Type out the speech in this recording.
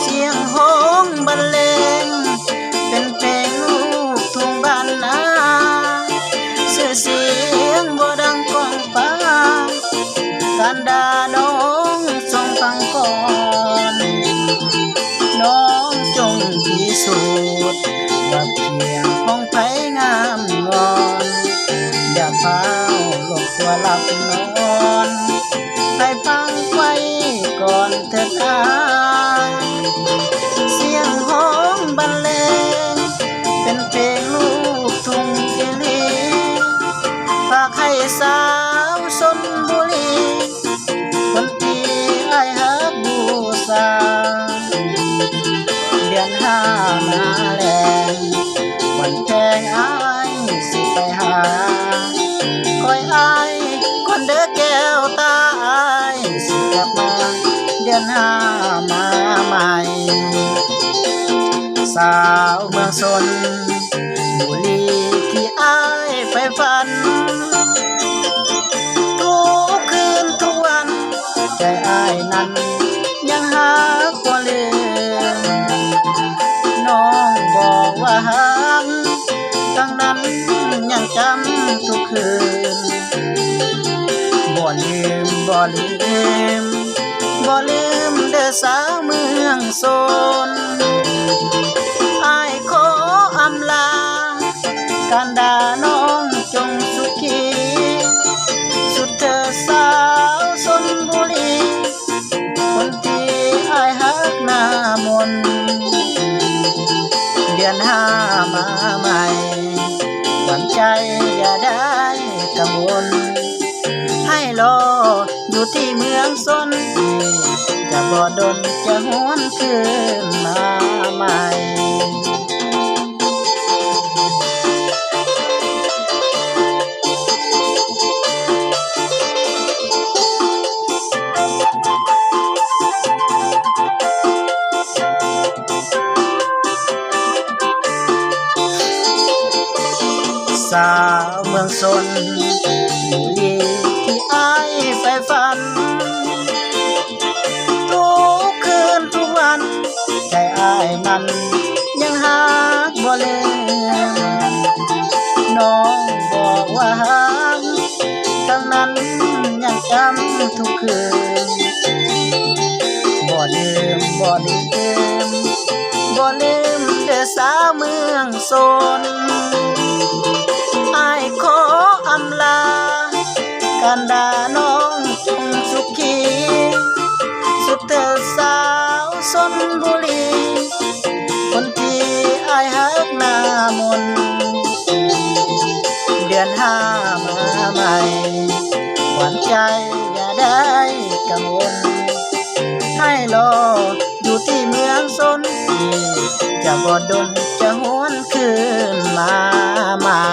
เสียงฮ้องบรรเลงเป็นเพลงลูกทุ่งบ้านนาชื่อเสียงบ่ดังก้องฟ้าการด่าน้องจงฟังก่อนน้องจงพิสูจน์ว่าเพียงของไผงามงอนอย่าพาวหลบตัวหลับนอนให้ฟังไว้ก่อนเถิดอาเสียงฮ้องบรรเลงเป็นเพลงลูกทุ่งอีหลีฝากให้สาวชลบุรีคนที่อ้ายฮักบูชาเดือนห้ามาแลงวันแจ้งอ้ายสิไปหาคอยอ้ายคนเด้อแก้วตาอ้ายสิกลับมาเดือนห้ามาใหม่สาวเมืองชลบุรีที่อ้ายไปฝันทุกคืนทุกวันใจอ้ายนั้นยังหาบ่ลืมน้องบอกว่าหักตั้งนั้นยังจำทุกคืนบ่ลืมบ่ลืมบ่ลืมเด้อสาวเมืองชลอ้ายขออำลาการด่าน้องจงสุขีสุดเธอสาวชลบุรีคนที่อ้ายฮักหน้ามนต์เดือนห้ามาใหม่หวั่นใจอย่าได้กังวลให้รออยู่ที่เมืองชลจะบ่ดนจะหวนคืนมาใหม่สาวเมืองชลบุรีที่อ้ายใฝ่ฝันทุกคืนทุกวันใจอ้ายนั้นยังหักบ่ลืมน้องบอกว่าหักทั้งนั้นยังจำทุกคืนบ่ลืมบ่ลืมบ่ลืมเด้อสาวเมืองชลอ้ายขออำลาการด่าน้องจงสุขีสุดเธอสาวชลบุรีคนที่อ้ายฮักหน้ามนต์เดือนห้ามาใหม่หวั่นใจอย่าได้กังวลให้รออยู่ที่เมืองชลจะบ่ดนจะหวนคืนมาใหม่